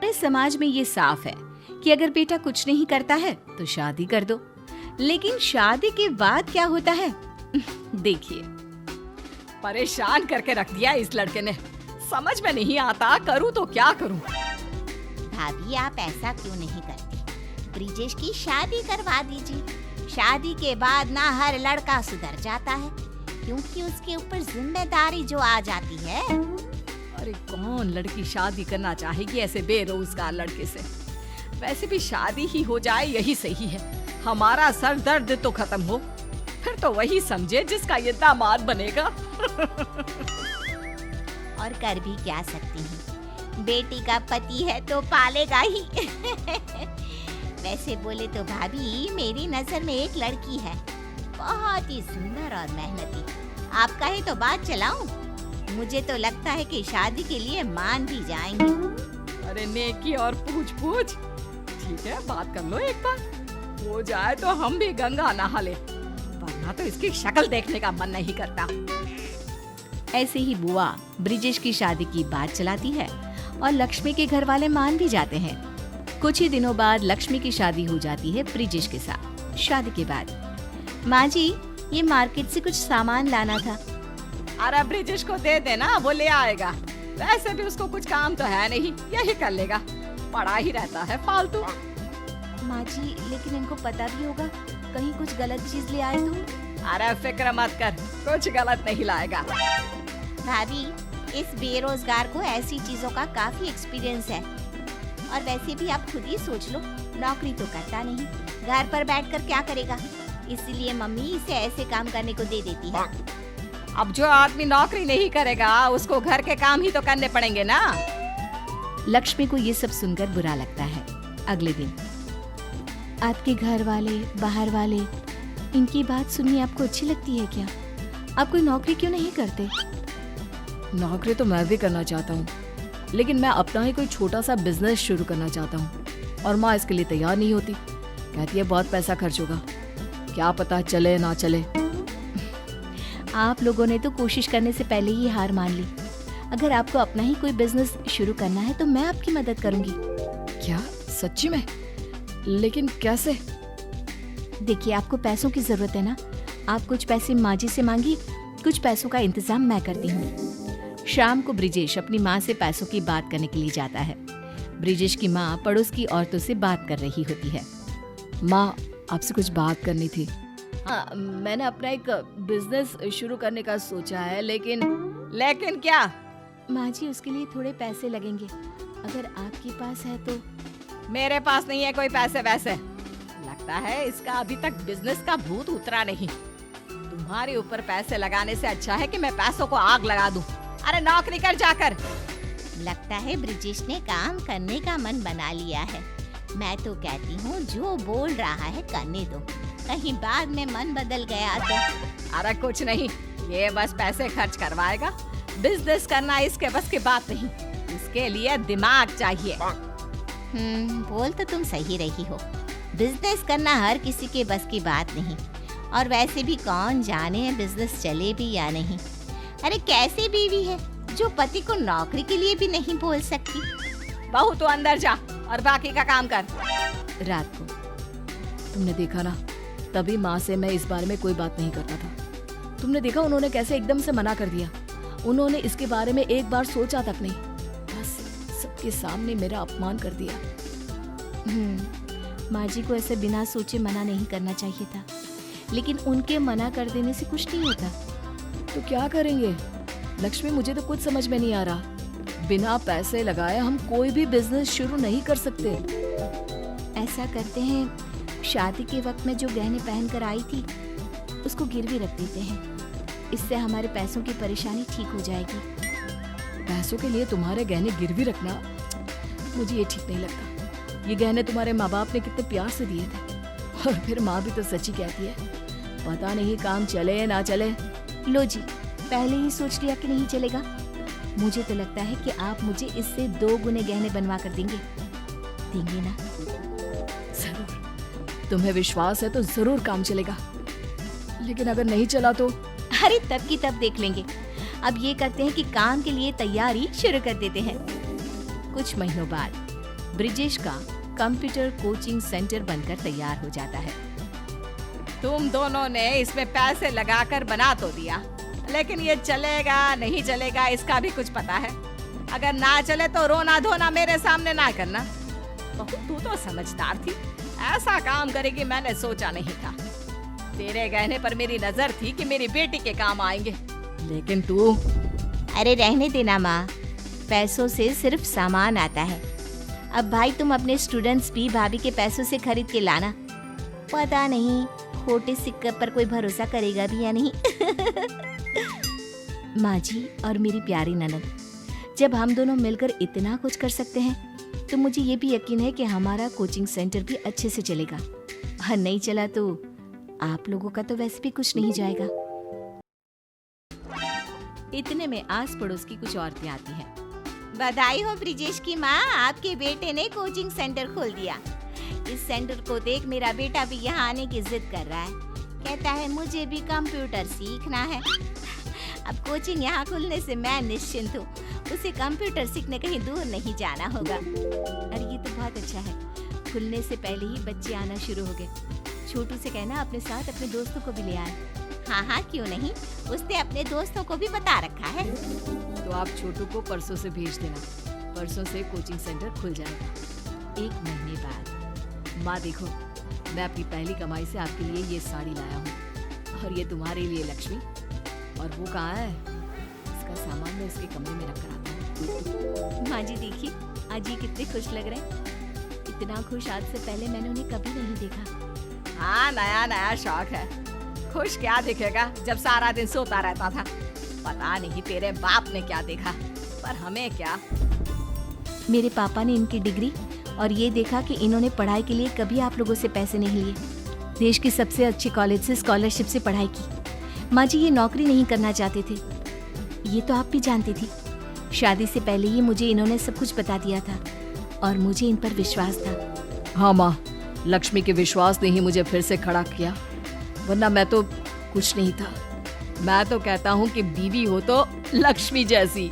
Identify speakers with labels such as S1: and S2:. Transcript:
S1: अपने समाज में ये साफ है कि अगर बेटा कुछ नहीं करता है तो शादी कर दो, लेकिन शादी के बाद क्या होता है देखिए।
S2: परेशान करके रख दिया इस लड़के ने, समझ में नहीं आता करूँ तो क्या करूँ।
S3: भाभी आप ऐसा क्यों नहीं करती, ब्रिजेश की शादी करवा दीजिए। शादी के बाद ना हर लड़का सुधर जाता है, क्योंकि उसके ऊपर जिम्मेदारी जो आ जाती है।
S2: अरे कौन लड़की शादी करना चाहेगी ऐसे बेरोजगार लड़के से। वैसे भी शादी ही हो जाए यही सही है, हमारा सर दर्द तो खत्म हो, फिर तो वही समझे जिसका ये दामाद बनेगा।
S3: और कर भी क्या सकती हैं, बेटी का पति है तो पालेगा ही। वैसे बोले तो भाभी मेरी नजर में एक लड़की है, बहुत ही सुंदर और मेहनती। आपका ही तो बात चलाऊं, मुझे तो लगता है कि शादी के लिए मान भी जाएंगे।
S2: अरे नेकी और पूछ ठीक है, बात कर लो एक बार, हो जाए तो हम भी गंगा नहा ले, वरना तो इसकी शक्ल देखने का मन नहीं करता।
S1: ऐसे ही बुआ ब्रिजेश की शादी की बात चलाती है और लक्ष्मी के घर वाले मान भी जाते हैं। कुछ ही दिनों बाद लक्ष्मी की शादी हो जाती है ब्रिजेश के साथ। शादी के बाद, माँ जी ये मार्केट से कुछ सामान लाना था।
S2: अरे ब्रिजेश को दे देना, वो ले आएगा। वैसे भी उसको कुछ काम तो है नहीं, यही कर लेगा, पड़ा ही रहता है फालतू।
S1: माँ जी लेकिन इनको पता भी होगा कहीं कुछ गलत चीज ले आए तो।
S2: अरे फिक्र मत कर, कुछ गलत नहीं लाएगा।
S3: भाभी इस बेरोजगार को ऐसी चीजों का काफी एक्सपीरियंस है, और वैसे भी आप खुद ही सोच लो, नौकरी तो करता नहीं, घर पर बैठकर क्या करेगा, इसलिए मम्मी इसे ऐसे काम करने को दे देती है।
S2: अब जो आदमी नौकरी नहीं करेगा उसको घर के काम ही तो करने पड़ेंगे ना।
S1: लक्ष्मी को ये सब सुनकर बुरा लगता है। अगले दिन, आपके घर वाले बाहर वाले इनकी बात सुननी आपको अच्छी लगती है क्या? आप कोई नौकरी क्यों नहीं करते?
S2: नौकरी तो मैं भी करना चाहता हूँ, लेकिन मैं अपना ही कोई छोटा सा बिजनेस शुरू करना चाहता हूँ, और माँ इसके लिए तैयार नहीं होती। कहती है बहुत पैसा खर्च होगा, क्या पता चले ना चले।
S1: आप लोगों ने तो कोशिश करने से पहले ही हार मान ली। अगर आपको अपना ही कोई बिजनेस शुरू करना है तो मैं आपकी मदद करूंगी।
S2: क्या सच्ची में? लेकिन कैसे?
S1: देखिए आपको पैसों की जरूरत है ना, आप कुछ पैसे माँ जी से मांगिए, कुछ पैसों का इंतजाम मैं करती हूँ। शाम को ब्रिजेश अपनी माँ से पैसों की बात करने के लिए जाता है। ब्रिजेश की माँ पड़ोस की औरतों से बात कर रही होती है।
S2: माँ आपसे कुछ बात करनी थी। हाँ, मैंने अपना एक बिजनेस शुरू करने का सोचा है, लेकिन क्या?
S1: माँ जी उसके लिए थोड़े पैसे लगेंगे, अगर आपके पास है तो।
S2: मेरे पास नहीं है कोई पैसे वैसे। लगता है इसका अभी तक बिजनेस का भूत उतरा नहीं। तुम्हारे ऊपर पैसे लगाने से अच्छा है कि मैं पैसों को आग लगा दूं। अरे नौकरी कर जाकर।
S3: लगता है ब्रिजेश ने काम करने का मन बना लिया है। मैं तो कहती हूँ जो बोल रहा है करने दो, कहीं बाद में मन बदल गया तो।
S2: अरे कुछ नहीं, ये बस पैसे खर्च करवाएगा। बिजनेस करना इसके बस की बात नहीं, इसके लिए दिमाग चाहिए।
S3: बोल तो तुम सही रही हो, बिजनेस करना हर किसी के बस की बात नहीं, और वैसे भी कौन जाने बिजनेस चले भी या नहीं। अरे कैसी बीवी है जो पति को नौकरी के लिए भी नहीं बोल सकती।
S2: बहू तो अंदर जा और बाकी का काम कर।
S1: रात को
S2: तुमने देखा ना, तभी माँ से मैं इस बारे में कोई बात नहीं करता था। तुमने देखा उन्होंने कैसे एकदम से मना कर दिया। उन्होंने इसके बारे में एक बार सोचा तक नहीं, बस सबके सामने मेरा अपमान कर दिया।
S1: माँ जी को ऐसे बिना सोचे मना नहीं करना चाहिए था, लेकिन उनके मना कर देने से कुछ नहीं होता।
S2: तो क्या करेंगे लक्ष्मी? मुझे तो कुछ समझ में नहीं आ रहा। बिना पैसे लगाए हम कोई भी बिजनेस शुरू नहीं कर सकते।
S1: ऐसा करते हैं, शादी के वक्त में जो गहने पहन कर आई थी उसको गिरवी रख देते हैं, इससे हमारे पैसों की परेशानी ठीक हो जाएगी।
S2: पैसों के लिए तुम्हारे गहने गिरवी रखना, मुझे ये ठीक नहीं लगता। ये गहने तुम्हारे माँ बाप ने कितने प्यार से दिए थे, और फिर माँ भी तो सच्ची कहती है, पता नहीं काम चले ना चले।
S1: लो जी, पहले ही सोच लिया कि नहीं चलेगा। मुझे तो लगता है कि आप मुझे इससे 2 गुने गहने बनवा कर देंगे ना?
S2: जरूर, तुम्हें विश्वास है तो जरूर काम चलेगा, लेकिन अगर नहीं चला तो?
S1: अरे तब की तब देख लेंगे। अब ये करते हैं कि काम के लिए तैयारी शुरू कर देते हैं। कुछ महीनों बाद ब्रिजेश का कंप्यूटर कोचिंग सेंटर बनकर तैयार हो जाता है।
S2: तुम दोनों ने इसमें पैसे लगाकर बना तो दिया, लेकिन ये चलेगा नहीं चलेगा इसका भी कुछ पता है। अगर ना चले तो रोना धोना मेरे सामने ना करना। बहू तू तो समझदार थी, ऐसा काम करेगी मैंने सोचा नहीं था। तेरे गहने पर मेरी नजर थी कि मेरी बेटी के काम आएंगे, लेकिन तू।
S3: अरे रहने देना माँ, पैसों से सिर्फ सामान आता है। अब भाई तुम अपने स्टूडेंट्स भी भाभी के पैसों से खरीद के लाना। पता नहीं खोटे सिक्के पर कोई भरोसा करेगा भी या नहीं।
S1: माँ जी और मेरी प्यारी ननद, जब हम दोनों मिलकर इतना कुछ कर सकते हैं तो मुझे ये भी यकीन है कि हमारा कोचिंग सेंटर भी अच्छे से चलेगा। और नहीं चला तो आप लोगों का तो वैसे भी कुछ नहीं जाएगा। इतने में आस पड़ोस की कुछ औरतें आती हैं।
S3: बधाई हो ब्रिजेश की माँ, आपके बेटे ने कोचिंग सेंटर खोल दिया। इस सेंटर को देख मेरा बेटा भी यहाँ आने की जिद कर रहा है। कहता है मुझे भी कंप्यूटर सीखना है। अब कोचिंग यहाँ खुलने से मैं निश्चिंत हूँ, उसे कंप्यूटर सीखने कहीं दूर नहीं जाना होगा।
S1: अरे ये तो बहुत अच्छा है, खुलने से पहले ही बच्चे आना शुरू हो गए। छोटू से कहना अपने साथ अपने दोस्तों को भी ले आए।
S3: हाँ हाँ क्यों नहीं, उसने अपने दोस्तों को भी बता रखा है।
S2: तो आप छोटू को परसों से भेज देना, परसों से कोचिंग सेंटर खुल जाएगा।
S1: 1 महीने बाद।
S2: माँ देखो, मैं अपनी पहली कमाई से आपके लिए ये साड़ी लाया हूँ, और ये तुम्हारे लिए लक्ष्मी। और वो कहाँ है? इसका सामान मैं इसके कमरे में रख कर आता हूँ।
S1: माँ जी देखिए, आज ये कितने खुश लग रहे हैं। इतना खुश आज से पहले मैंने उन्हें कभी नहीं देखा।
S2: हाँ, नया नया शौक है। खुश क्या दिखेगा जब सारा दिन सोता रहता था। पता नहीं तेरे बाप ने क्या देखा, पर हमें क्या।
S1: मेरे पापा ने इनकी डिग्री और ये देखा कि इन्होंने पढ़ाई के लिए कभी आप लोगों से पैसे नहीं लिए। देश के सबसे अच्छे कॉलेज से स्कॉलरशिप से पढ़ाई की। माँ जी ये नौकरी नहीं करना चाहते थे, ये तो आप भी जानती थी। शादी से पहले ही मुझे इन्होंने सब कुछ बता दिया था और मुझे इन पर विश्वास था।
S2: हाँ माँ, लक्ष्मी के विश्वास ने ही मुझे फिर से खड़ा किया, वरना मैं तो कुछ नहीं था। मैं तो कहता हूँ कि बीवी हो तो लक्ष्मी जैसी।